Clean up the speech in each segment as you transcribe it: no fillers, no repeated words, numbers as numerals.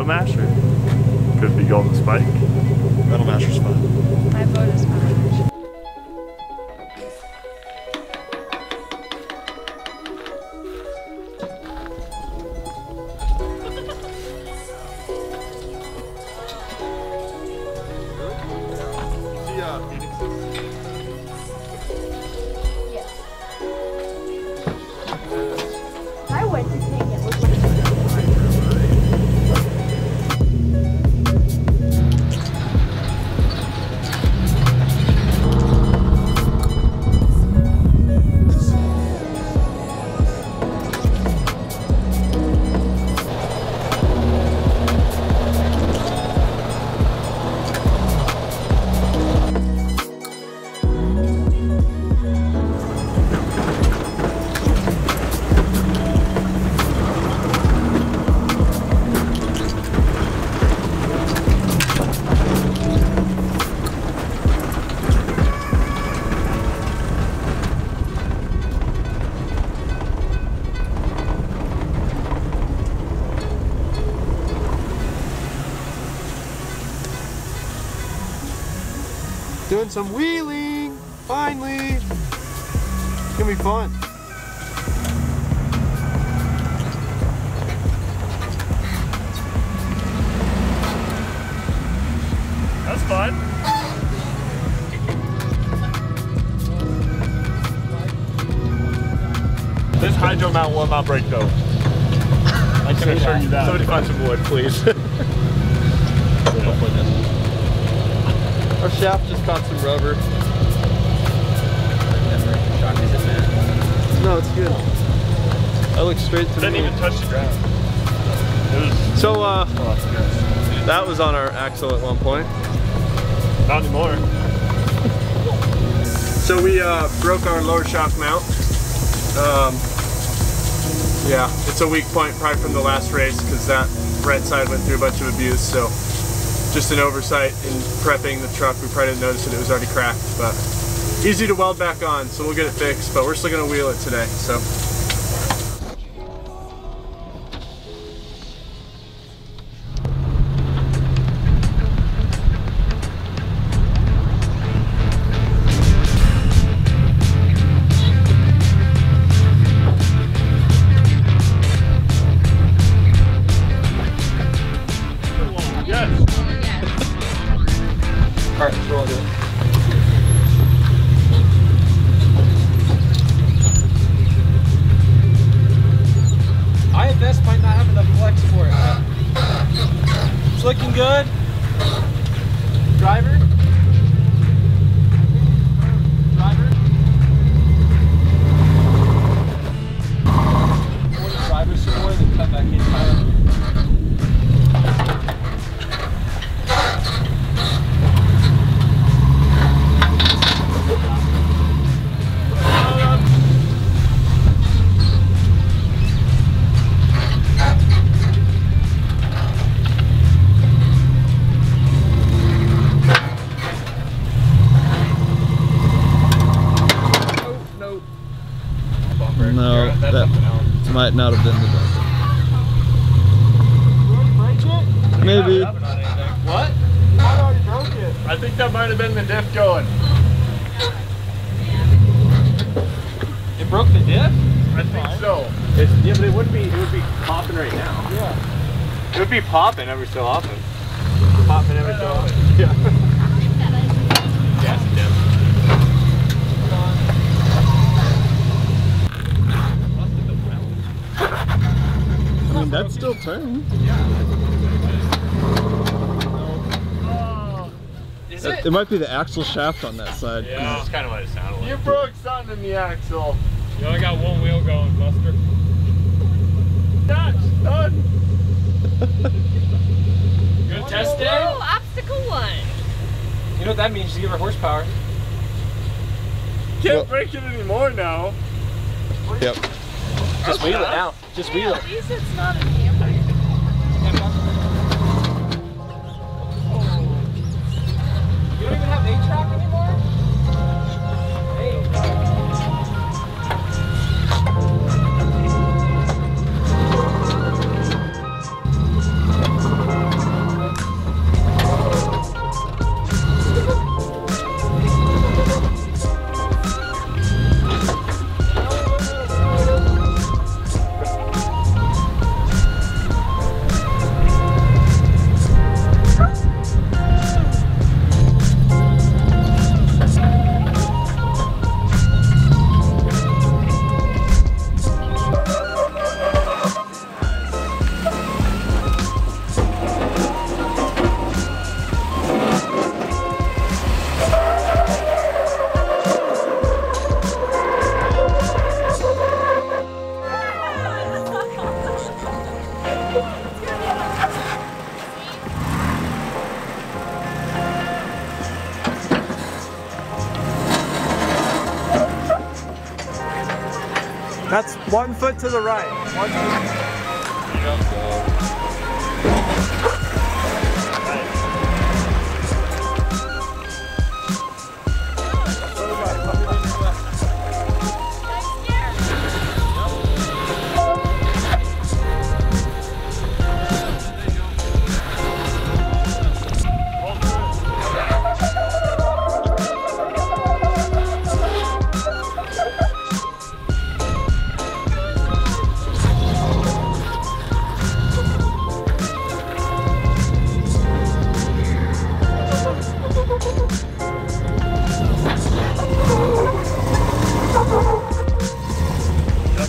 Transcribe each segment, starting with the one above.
Metal Masher. Could be Golden Spike. Metal Masher's fun. My vote is Metal Masher. I went to take it. Look what it is. Doing some wheeling, finally. It's gonna be fun. That's fun. This hydro mount will not break though. I can assure you that. Somebody find some wood, please. Our shaft just caught some rubber. No, it's good. I look straight to the Didn't even touch the ground. It was so that was on our axle at one point. not anymore. So we broke our lower shaft mount. Yeah, it's a weak point probably from the last race because that right side went through a bunch of abuse. So just an oversight in prepping the truck. We probably didn't notice it was already cracked, but easy to weld back on, so we'll get it fixed. But we're still gonna wheel it today. So. Alright, let's roll it. IFS might not have enough flex for it. It's looking good. Driver? More driver support and cut back in tire. No, that might not have been the bumper. Maybe. What? I already broke it. I think that might have been the diff going. It broke the diff? I think so. Yeah, but it would be popping right now. Yeah. It would be popping every so often. Popping every so often. Yeah. Gas diff. I mean, that's still turning. Is it? It might be the axle shaft on that side. Yeah, that's kind of what it sounded like. You broke something in the axle. You only got one wheel going, Buster. That's done. Good test day? Whoa, obstacle one. You know what that means? Just give her horsepower. Can't break it anymore now. Yep. Just wheel it now. Just wheel it. At least it's not an hammer. You don't even have 8-track anymore? That's 1 foot to the right. 1 foot.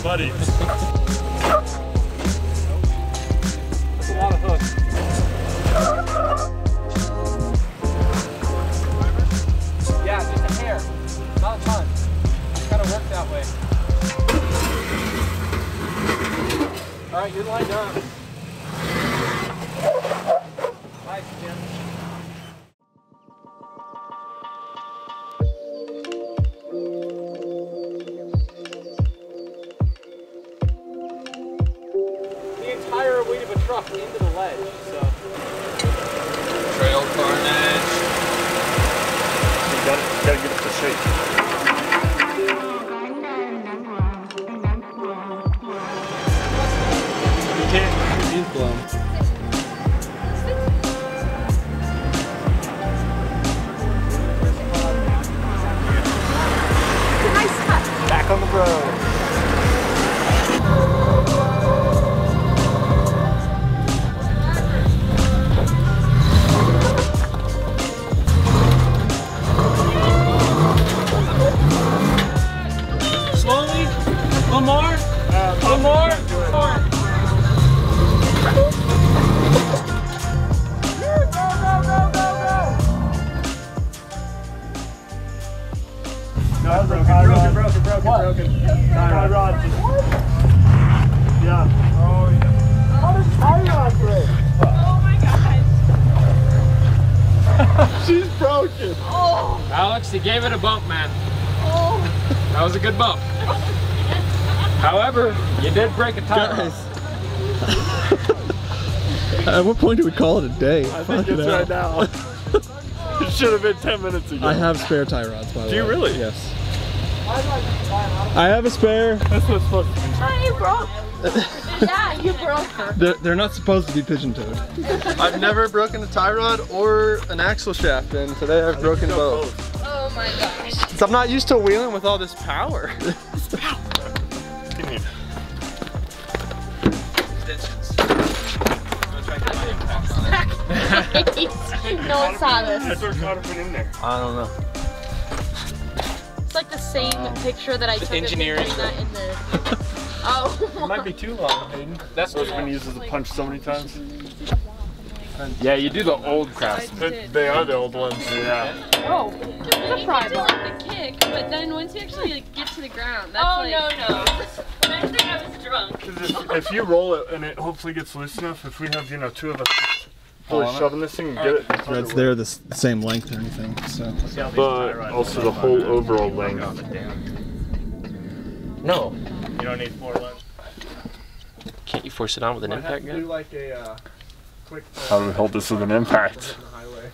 Buddy. That's a lot of hooks. Yeah, just a hair. Not a ton. It kind of works that way. Alright, you're lined up. Nice, Jim. Weight of a truck into the ledge, so. Trail carnage. You gotta get it to shape. You can't use blown. Nice cut. Back on the road. Slowly. One more. One more. Broken. Tie rod. Yeah. Oh, yeah. How does tie rod break? Oh my gosh. She's broken. Oh. Alex, you gave it a bump, man. Oh. That was a good bump. However, you did break a tire. Guys. At what point do we call it a day? I think it's right now. It should have been 10 minutes ago. I have spare tie rods, by the way. Do you really? Yes. I have a spare. That's what's supposed to be. Oh, you broke. Yeah, you broke her. They're not supposed to be pigeon-toed. I've never broken a tie rod or an axle shaft, and today I've broken both. Oh my gosh. So I'm not used to wheeling with all this power. No one saw this. I sort of caught it in there. I don't know. It's like the same picture that I took engineering. of that in the. Oh. It might be too long, Hayden. That's Those been used as a punch so many times. Yeah, you do the old crafts. They are the old ones. Yeah. Oh. It's a pry bar. The kick, but then once you actually like, get to the ground, that's Oh, like. no. I think I was drunk. Because if you roll it and it hopefully gets loose enough, if we have, you know, two of us fully shoving this thing and get it. The threads there the same length or anything, so. But also the whole overall length. No. You don't need 4 lengths. Can't you force it on with an impact gun? How do we hold this with an impact?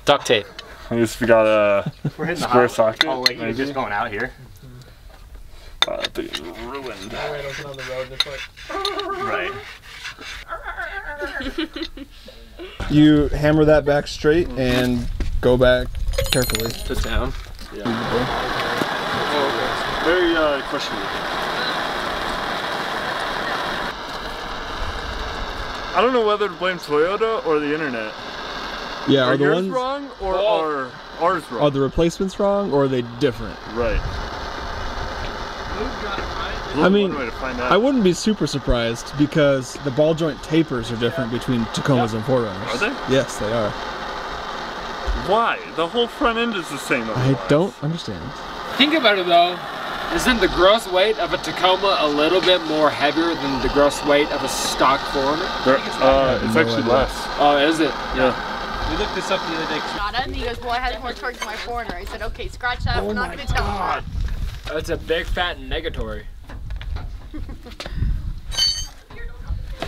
Duct tape. I guess we got a square socket. Oh, like you're just going out here? I think it's ruined. Right. You hammer that back straight and go back carefully. To town. Very questionable. I don't know whether to blame Toyota or the internet. Yeah, Are are the yours ones wrong or are ours wrong? are the replacements wrong or are they different? Right. I mean, one way to find out. I wouldn't be super surprised because the ball joint tapers are different between Tacomas and 4Runners. Are they? Yes, they are. Why? The whole front end is the same. I otherwise. don't understand. Think about it though. Isn't the gross weight of a Tacoma a little bit more heavier than the gross weight of a stock 4Runner? It's actually less. Oh, is it? Yeah. We looked this up the other day. And he goes, well, I had more torque than my 4Runner. I said, okay, scratch that. I'm not going to tell him. That's a big fat negatory.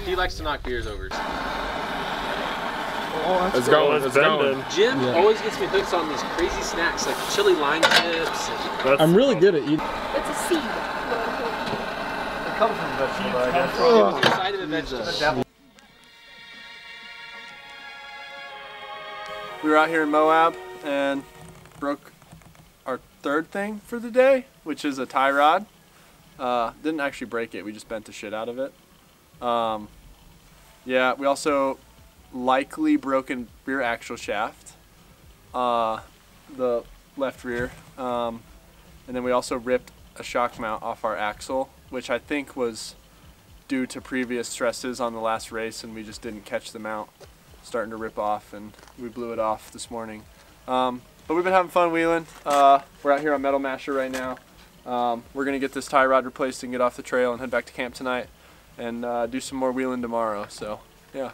He likes to knock beers over. Oh, It's going. It's going. Jim always gets me hooked on these crazy snacks like chili lime chips. I'm really good at eating. It's a seed. It comes from vegetable, I guess. It was the side of a vegetable. We were out here in Moab and broke our third thing for the day, which is a tie rod. Didn't actually break it, we just bent the shit out of it. Yeah, we also likely broken rear axle shaft, the left rear, and then we also ripped a shock mount off our axle, which I think was due to previous stresses on the last race, and we just didn't catch the mount starting to rip off, and we blew it off this morning. But we've been having fun wheeling. We're out here on Metal Masher right now. We're gonna get this tie rod replaced and get off the trail and head back to camp tonight and do some more wheeling tomorrow, so yeah.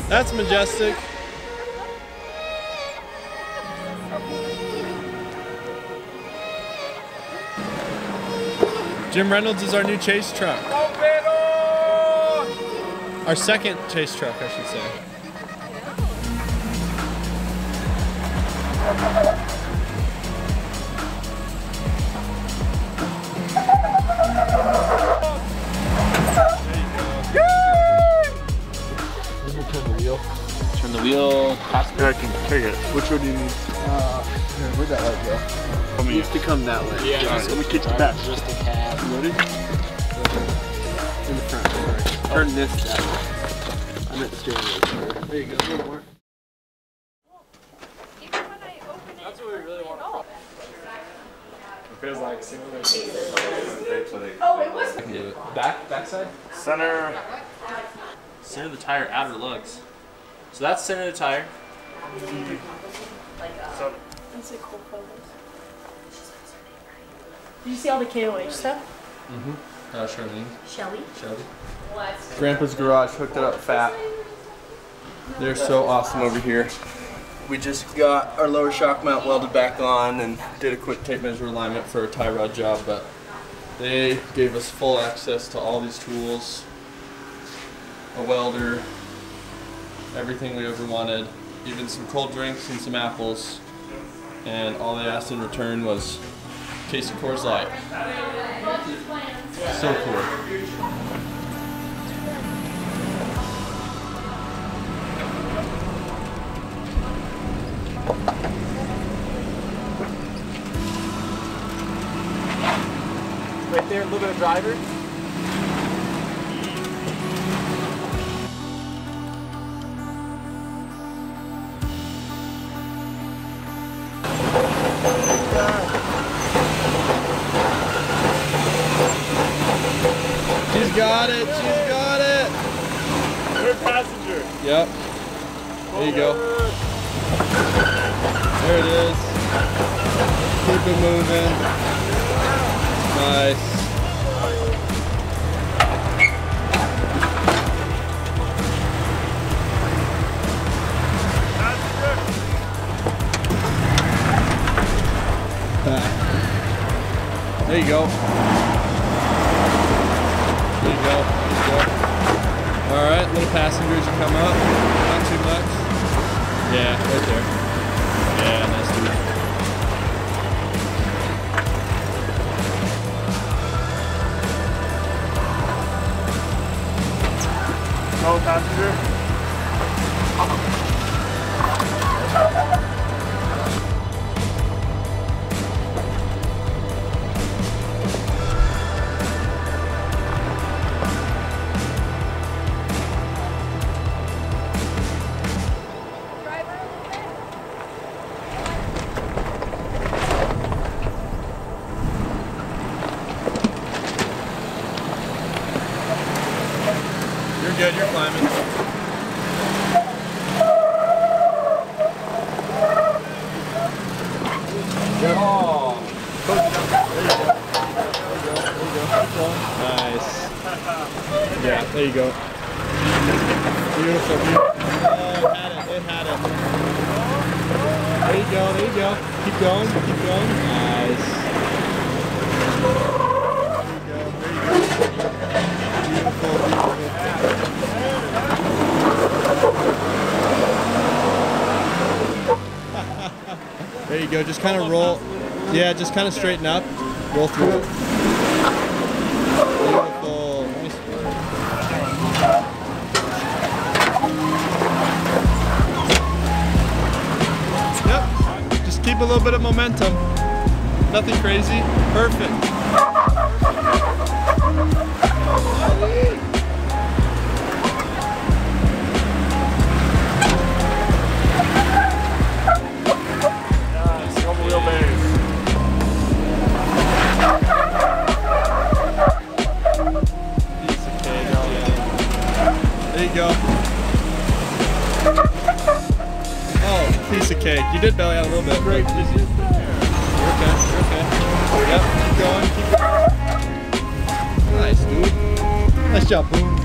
That's majestic. Jim Reynolds is our new chase truck. Our second chase truck, I should say. Turn the wheel. Yeah, I can take it. Which one do you need? Where'd that light go? It needs to come that way. Yeah, Alright, let me get you back. Just a cab. You ready? In the front, sorry. Turn this that way. I'm at the steering wheel. There you go, a little more. That's what we really want to. It feels like simulation. Oh, it was. Backside? Center. Center of the tire, outer lugs. So that's center of the tire. So, These are cool photos. Did you see all the KOH stuff? Charlene. Shelly? Shelby. Grandpa's garage hooked it up fat. They're so awesome over here. We just got our lower shock mount welded back on and did a quick tape measure alignment for a tie rod job, but they gave us full access to all these tools, a welder, everything we ever wanted, even some cold drinks and some apples, and all they asked in return was a case of Coors Light. So cool. Right there, a little bit of driver. She's got it, she's got it. third passenger. Yep. There you go. There it is. Keep it moving. Nice. There you go. There you go. There you go. All right, little passengers will come up. Not too much. Yeah, right there. Yeah, nice dude. No passenger. You're good, you're climbing. Good. Oh. Nice. Yeah, there you go. Beautiful, beautiful. Oh, it had it. There you go, there you go. Keep going, keep going. Nice. go. Just kind of roll. Yeah, just kind of straighten up. Roll through it. Beautiful. Nice. Yep. Just keep a little bit of momentum. Nothing crazy. Perfect. There you go. Oh, piece of cake. You did belly out a little bit. Great. You're okay. You're okay. Yep. Keep going. Keep going. Nice, dude. Nice job, Boom.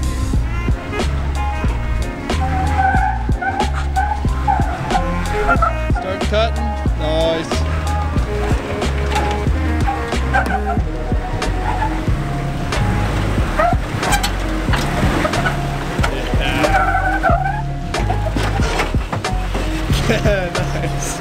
Start cutting. Nice. Yeah, nice.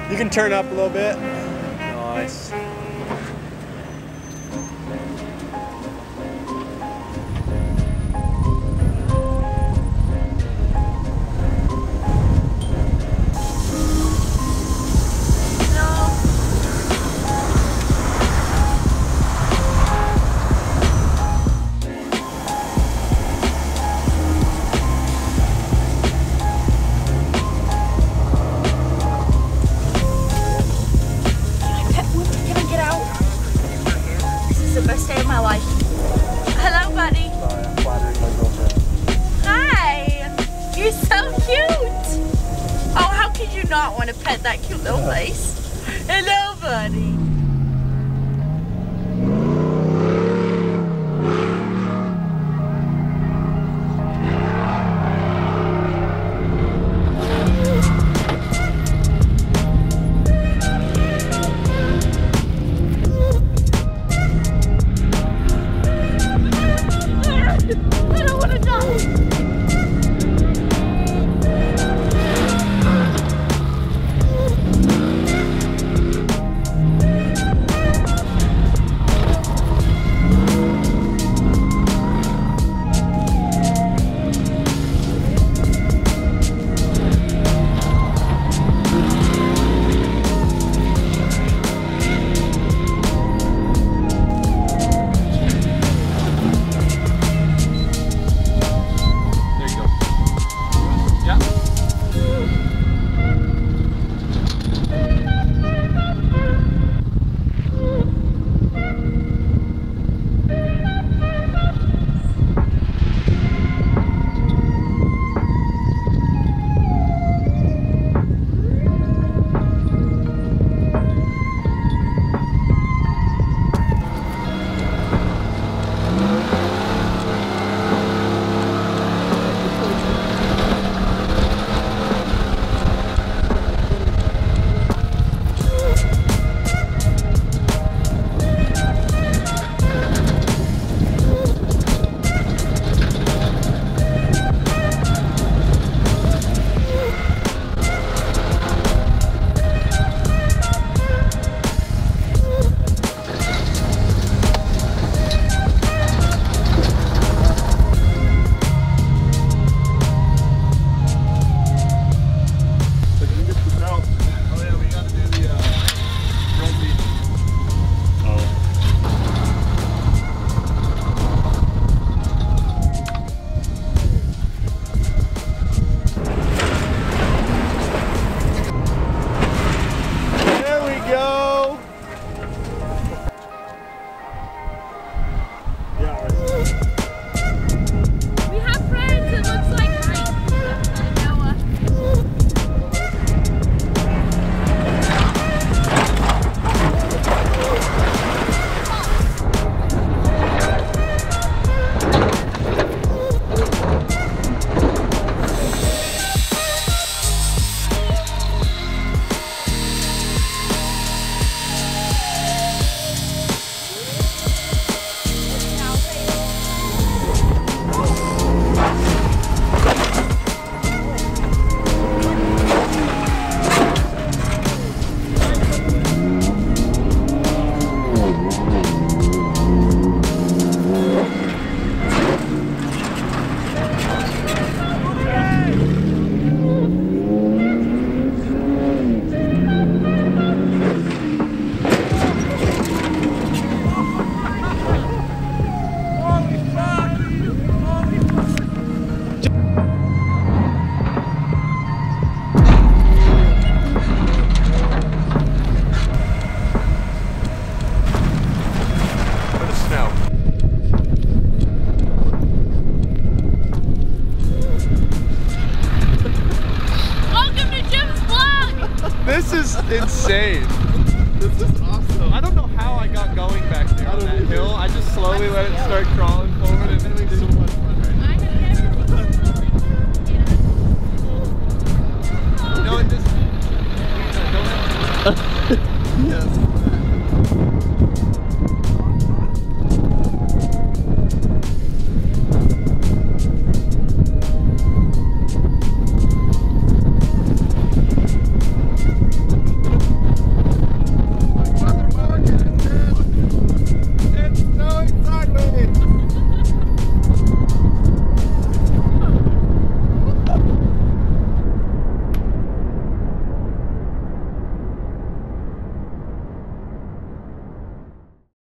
You can turn up a little bit. Nice. The best day of my life. Hello, buddy. Sorry, I'm flattering my girlfriend. Hi. You're so cute. Oh, how could you not want to pet that cute little face? Hello, buddy. insane. This is awesome. I don't know how I got going back there on that hill. I just slowly let it start crawling